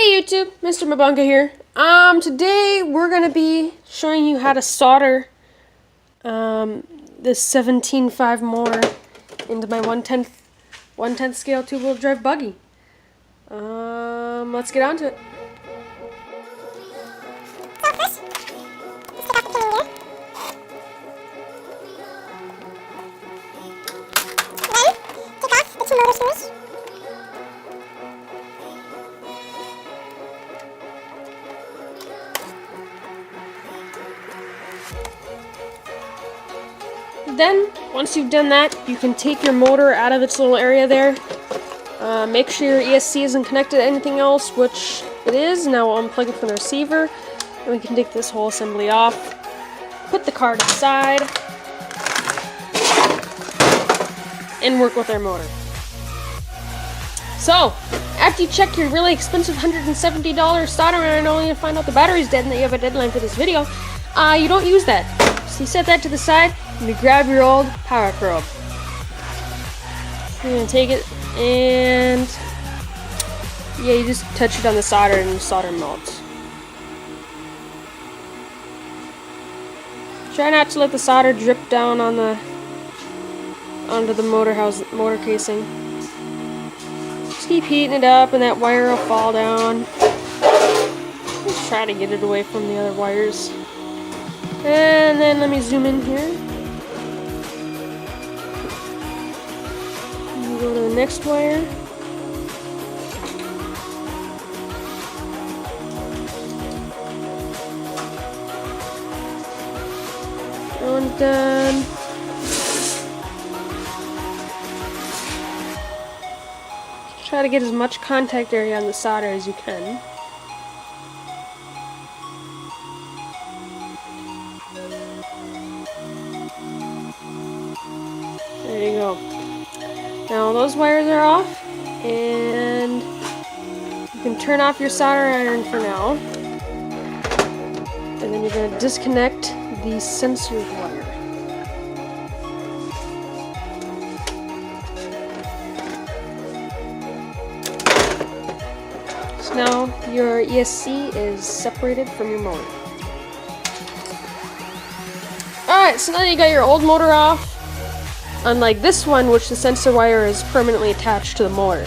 Hey YouTube, Mr. Mabunga here. Today we're gonna be showing you how to solder this 17.5 motor into my 1/10 scale two-wheel drive buggy. Let's get on to it. Then, once you've done that, you can take your motor out of its little area there. Make sure your ESC isn't connected to anything else, which it is. Now we'll unplug it from the receiver, and we can take this whole assembly off. Put the car to the side, and work with our motor. So, after you check your really expensive $170 solder iron only to find out the battery's dead and that you have a deadline for this video, you don't use that. So you set that to the side, and you grab your old power probe. You're gonna take it, and yeah, you just touch it on the solder and the solder melts. Try not to let the solder drip down on onto the motor casing. Just keep heating it up, and that wire will fall down. Just try to get it away from the other wires. And then let me zoom in here. And go to the next wire. That one's done. Try to get as much contact area on the solder as you can. There you go. Now those wires are off, and you can turn off your solder iron for now. And then you're going to disconnect the sensor wire. So now your ESC is separated from your motor. Alright, so now you got your old motor off. Unlike this one, which the sensor wire is permanently attached to the motor.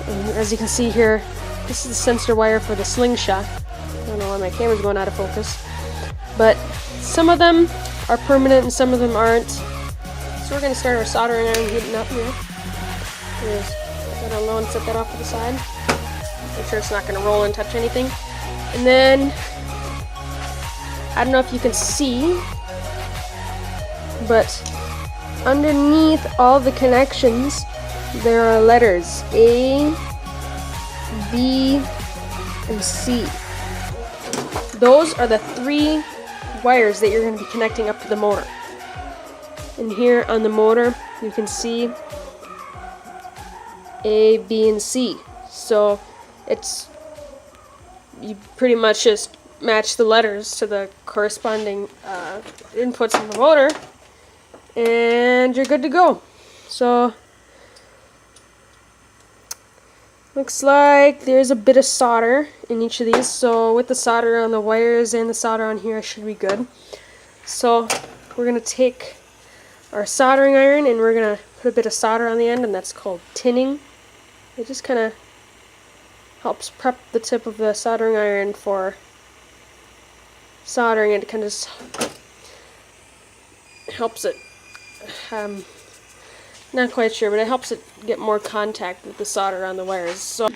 And as you can see here, this is the sensor wire for the slingshot. I don't know why my camera's going out of focus. But some of them are permanent and some of them aren't. So we're going to start our soldering iron heating up here. Put that on low and set that off to the side. Make sure it's not going to roll and touch anything. And then, I don't know if you can see, but underneath all the connections, there are letters A, B, and C. Those are the three wires that you're going to be connecting up to the motor. And here on the motor, you can see A, B, and C. So you pretty much just match the letters to the corresponding inputs in the motor, and you're good to go. So looks like there's a bit of solder in each of these, so with the solder on the wires and the solder on here, I should be good. So we're gonna take our soldering iron and we're gonna put a bit of solder on the end, and that's called tinning. It just kind of helps prep the tip of the soldering iron for soldering, and it kind of just helps it. Not quite sure, but it helps it get more contact with the solder on the wires. So,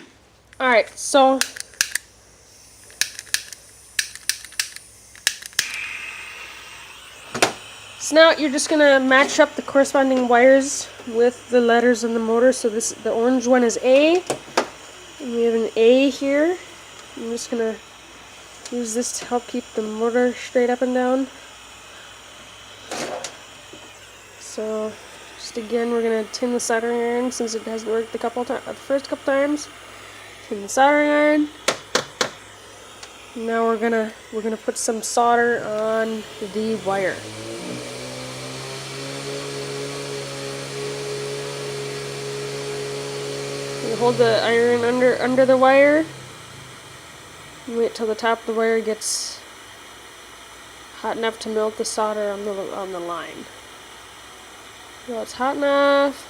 alright, so now you're just gonna match up the corresponding wires with the letters on the motor. So the orange one is A, and we have an A here. I'm just gonna use this to help keep the motor straight up and down. So, just again, we're gonna tin the soldering iron since it hasn't worked the first couple times. Tin the soldering iron. Now we're gonna put some solder on the wire. You hold the iron under the wire, Wait till the top of the wire gets hot enough to melt the solder on the line. Well, it's hot enough.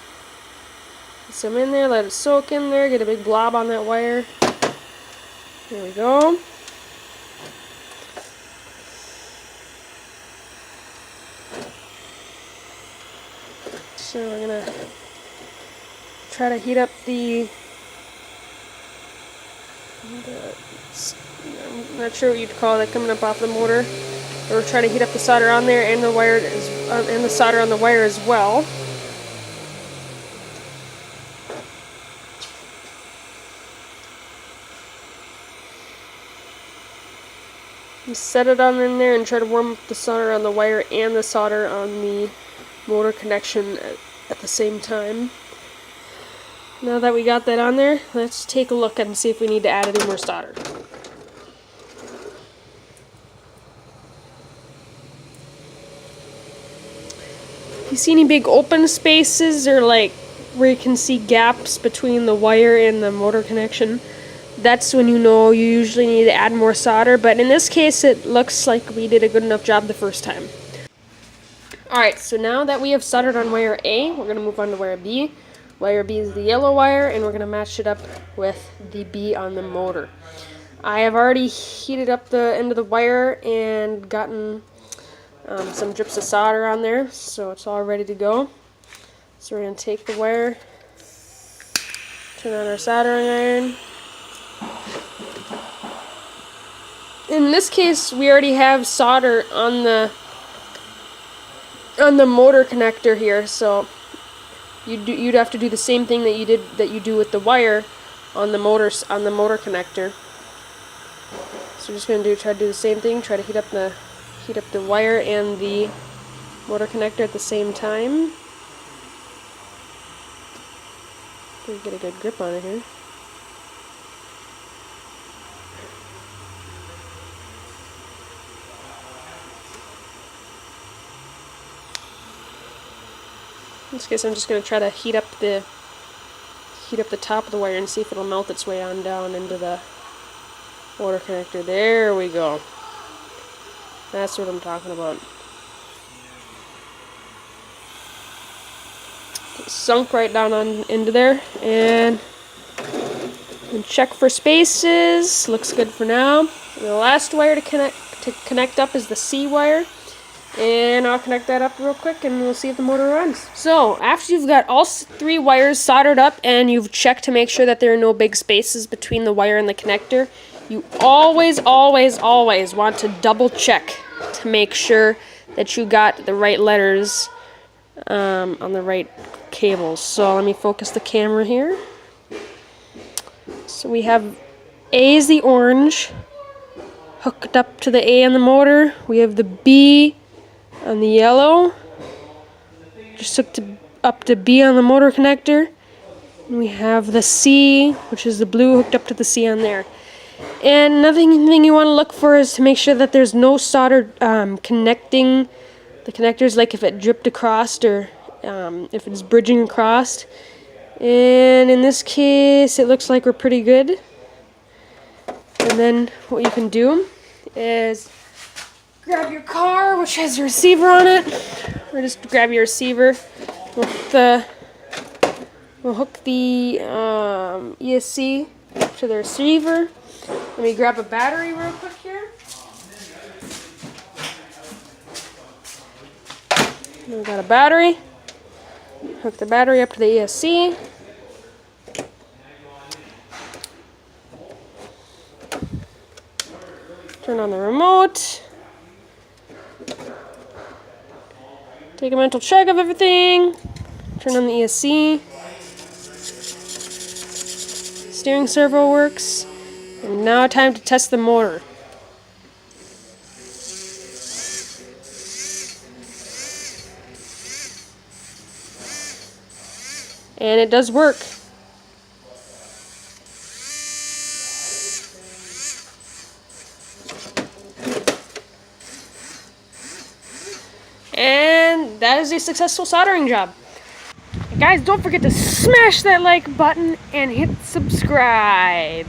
Get some in there, let it soak in there, get a big blob on that wire. There we go. So we're gonna try to heat up I'm not sure what you'd call it, coming up off the motor. Or try to heat up the solder on there and the wire and the solder on the wire as well. You set it on in there and try to warm up the solder on the wire and the solder on the motor connection at the same time. Now that we got that on there, let's take a look and see if we need to add any more solder. If you see any big open spaces or like where you can see gaps between the wire and the motor connection, that's when you know you usually need to add more solder, but in this case it looks like we did a good enough job the first time. Alright, so now that we have soldered on wire A, we're going to move on to wire B. Wire B is the yellow wire, and we're going to match it up with the B on the motor. I have already heated up the end of the wire and gotten some drips of solder on there, so it's all ready to go. So we're going to take the wire, turn on our soldering iron. In this case, we already have solder on the motor connector here, so you'd have to do the same thing that you do with the wire on the motor connector. So we're just gonna try to do the same thing. Try to heat up the wire and the motor connector at the same time. Get a good grip on it here. In this case, I'm just going to try to heat up the top of the wire and see if it'll melt its way on down into the motor connector. There we go. That's what I'm talking about. It's sunk right down into there, and check for spaces. Looks good for now. And the last wire to connect up is the C wire. And I'll connect that up real quick and we'll see if the motor runs. So, after you've got all 3 wires soldered up and you've checked to make sure that there are no big spaces between the wire and the connector, you always want to double check to make sure that you got the right letters on the right cables. So, let me focus the camera here. So, we have A is the orange, hooked up to the A on the motor. We have the B on the yellow, just hooked up to B on the motor connector. And we have the C, which is the blue, hooked up to the C on there. And another thing you want to look for is to make sure that there's no solder connecting the connectors, like if it dripped across or if it's bridging across. And in this case, it looks like we're pretty good. And then what you can do is grab your car, which has a receiver on it, or just grab your receiver. We'll hook the ESC to the receiver. Let me grab a battery real quick here. We've got a battery. Hook the battery up to the ESC. Turn on the remote. Take a mental check of everything. Turn on the ESC. Steering servo works. And now time to test the motor. And it does work. And that is a successful soldering job. Guys, don't forget to smash that like button and hit subscribe.